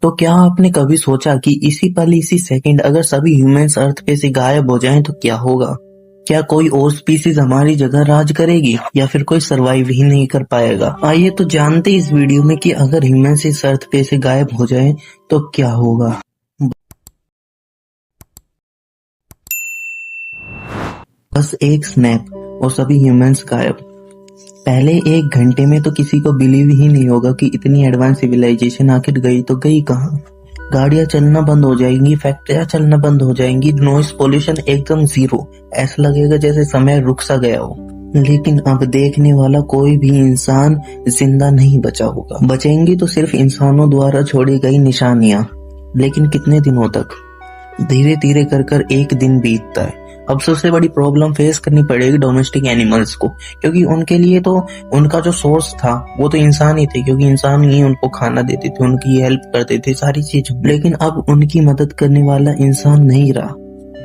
तो क्या आपने कभी सोचा कि इसी पल इसी सेकंड अगर सभी ह्यूमंस अर्थ पे से गायब हो जाएं तो क्या होगा? क्या कोई और स्पीसीज हमारी जगह राज करेगी या फिर कोई सरवाइव ही नहीं कर पाएगा? आइए तो जानते इस वीडियो में कि अगर ह्यूमंस इस अर्थ पे से गायब हो जाएं तो क्या होगा। बस एक स्नैप और सभी ह्यूमंस गायब। पहले 1 घंटे में तो किसी को बिलीव ही नहीं होगा कि इतनी एडवांस सिविलाइजेशन आखिर गई तो गई कहाँ। गाड़ियां चलना बंद हो जाएंगी, फैक्ट्रियां चलना बंद हो जाएंगी, नॉइस पोल्यूशन एकदम जीरो, ऐसा लगेगा जैसे समय रुक सा गया हो। लेकिन अब देखने वाला कोई भी इंसान जिंदा नहीं बचा होगा। बचेंगी तो सिर्फ इंसानों द्वारा छोड़ी गई निशानियां। लेकिन कितने दिनों तक? धीरे धीरे कर एक दिन बीतता है। अब सबसे बड़ी प्रॉब्लम फेस करनी पड़ेगी डोमेस्टिक एनिमल्स को, क्योंकि उनके लिए तो उनका जो सोर्स था वो तो इंसान ही थे, क्योंकि इंसान ही उनको खाना देते थे, उनकी हेल्प करते थे, सारी चीज। लेकिन अब उनकी मदद करने वाला इंसान नहीं रहा,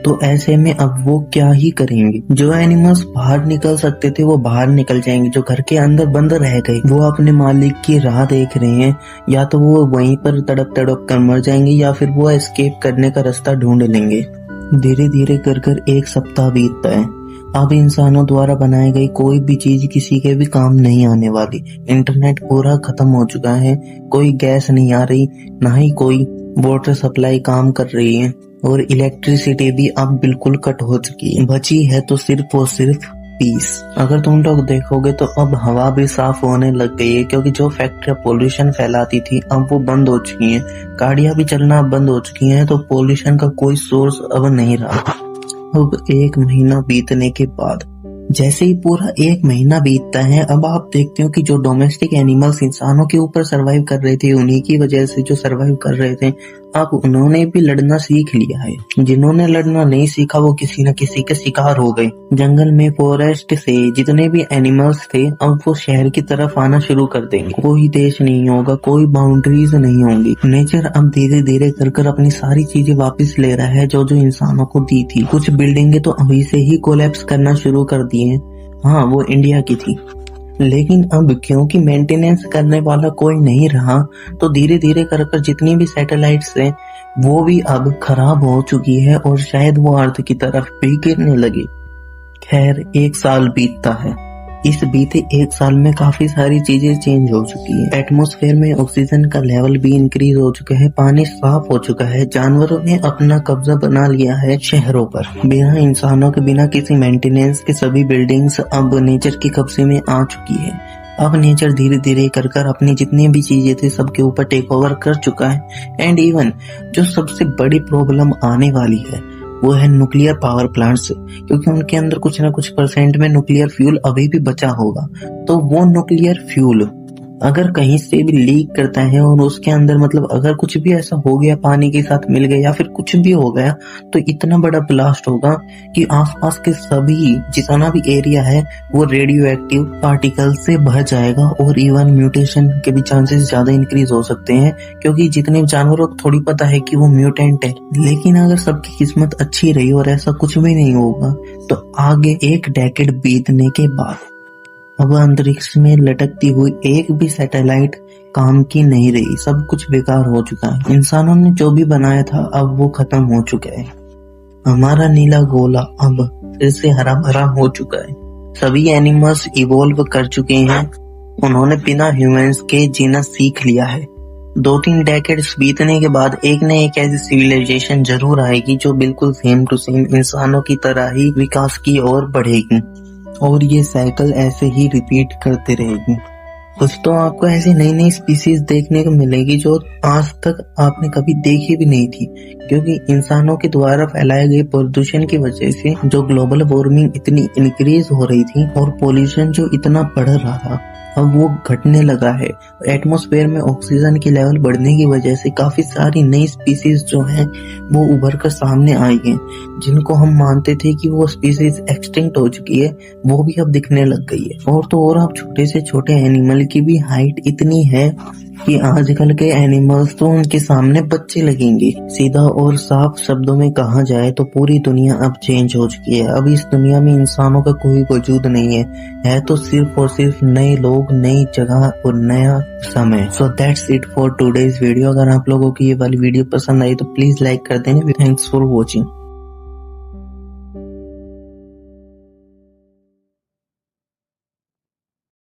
तो ऐसे में अब वो क्या ही करेंगे। जो एनिमल्स बाहर निकल सकते थे वो बाहर निकल जाएंगे, जो घर के अंदर बंद रह गए वो अपने मालिक की राह देख रहे हैं। या तो वो वहीं पर तड़प तड़प कर मर जाएंगे या फिर वो एस्केप करने का रास्ता ढूंढ लेंगे। धीरे धीरे कर 1 सप्ताह बीतता है। अब इंसानों द्वारा बनाई गई कोई भी चीज किसी के भी काम नहीं आने वाली। इंटरनेट पूरा खत्म हो चुका है, कोई गैस नहीं आ रही, ना ही कोई वाटर सप्लाई काम कर रही है, और इलेक्ट्रिसिटी भी अब बिल्कुल कट हो चुकी है। बची है तो सिर्फ और सिर्फ पीस। अगर तुम लोग देखोगे तो अब हवा भी साफ होने लग गई है, क्योंकि जो फैक्ट्री पोल्यूशन फैलाती थी अब वो बंद हो चुकी हैं। गाड़ियां भी चलना बंद हो चुकी हैं, तो पोल्यूशन का कोई सोर्स अब नहीं रहा। अब 1 महीना बीतने के बाद, जैसे ही पूरा 1 महीना बीतता है, अब आप देखते हो कि जो डोमेस्टिक एनिमल्स इंसानों के ऊपर सरवाइव कर रहे थे, उन्हीं की वजह से जो सरवाइव कर रहे थे, अब उन्होंने भी लड़ना सीख लिया है। जिन्होंने लड़ना नहीं सीखा वो किसी न किसी के शिकार हो गए। जंगल में फॉरेस्ट से जितने भी एनिमल्स थे अब वो शहर की तरफ आना शुरू कर देंगे। कोई देश नहीं होगा, कोई बाउंड्रीज नहीं होंगी। नेचर अब धीरे धीरे कर अपनी सारी चीजें वापस ले रहा है जो इंसानों को दी थी। कुछ बिल्डिंगें तो अभी से ही कोलैप्स करना शुरू कर दी है। हाँ, वो इंडिया की थी। लेकिन अब क्योंकि मेंटेनेंस करने वाला कोई नहीं रहा, तो धीरे धीरे कर जितनी भी सैटेलाइट्स हैं वो भी अब खराब हो चुकी है और शायद वो अर्थ की तरफ भी गिरने लगी। खैर 1 साल बीतता है। इस बीते 1 साल में काफी सारी चीजें चेंज हो चुकी है। एटमॉस्फेयर में ऑक्सीजन का लेवल भी इंक्रीज हो चुका है, पानी साफ हो चुका है, जानवरों ने अपना कब्जा बना लिया है शहरों पर। बिना इंसानों के, बिना किसी मेंटेनेंस के सभी बिल्डिंग्स अब नेचर के कब्जे में आ चुकी है। अब नेचर धीरे धीरे कर अपनी जितनी भी चीजें थी सबके ऊपर टेक ओवर कर चुका है। एंड इवन जो सबसे बड़ी प्रॉब्लम आने वाली है वो है न्यूक्लियर पावर प्लांट से, क्योंकि उनके अंदर कुछ ना कुछ परसेंट में न्यूक्लियर फ्यूल अभी भी बचा होगा। तो वो न्यूक्लियर फ्यूल अगर कहीं से भी लीक करता है और उसके अंदर मतलब अगर कुछ भी ऐसा हो गया, पानी के साथ मिल गया या फिर कुछ भी हो गया, तो इतना बड़ा ब्लास्ट होगा कि आसपास के सभी जितना भी एरिया है वो रेडियो एक्टिव पार्टिकल से भर जाएगा। और इवन म्यूटेशन के भी चांसेस ज्यादा इंक्रीज हो सकते हैं, क्योंकि जितने जानवरों को थोड़ी पता है कि वो म्यूटेंट है। लेकिन अगर सबकी किस्मत अच्छी रही और ऐसा कुछ भी नहीं होगा, तो आगे 1 डेकेड बीतने के बाद अब अंतरिक्ष में लटकती हुई एक भी सैटेलाइट काम की नहीं रही। सब कुछ बेकार हो चुका है। इंसानों ने जो भी बनाया था अब वो खत्म हो चुका है। हमारा नीला गोला अब फिर से हरा भरा हो चुका है। सभी एनिमल्स इवोल्व कर चुके हैं। उन्होंने बिना ह्यूमंस के जीना सीख लिया है। 2-3 डेकेड्स बीतने के बाद एक न एक ऐसी सिविलाइजेशन जरूर आएगी जो बिल्कुल सेम टू सेम इंसानों की तरह ही विकास की ओर बढ़ेगी, और ये साइकिल ऐसे ही रिपीट करते रहेगी। कुछ तो आपको ऐसी नई नई स्पीसीज देखने को मिलेगी जो आज तक आपने कभी देखी भी नहीं थी, क्योंकि इंसानों के द्वारा फैलाए गए प्रदूषण की वजह से जो ग्लोबल वार्मिंग इतनी इंक्रीज हो रही थी और पोल्यूशन जो इतना बढ़ रहा था अब वो घटने लगा है। एटमॉस्फेयर में ऑक्सीजन की लेवल बढ़ने की वजह से काफी सारी नई स्पीसीज जो हैं वो उभर कर सामने आई हैं, जिनको हम मानते थे कि वो स्पीसीज एक्सटिंक्ट हो चुकी है वो भी अब दिखने लग गई है। और तो और अब छोटे से छोटे एनिमल की भी हाइट इतनी है कि आजकल के एनिमल्स तो उनके सामने बच्चे लगेंगे। सीधा और साफ शब्दों में कहा जाए तो पूरी दुनिया अब चेंज हो चुकी है। अब इस दुनिया में इंसानों का कोई वजूद नहीं है तो सिर्फ और सिर्फ नए लोग, नई जगह और नया समय। So that's it for today's video. अगर आप लोगों को ये वाली वीडियो पसंद आई तो प्लीज लाइक कर देना। Thanks for watching.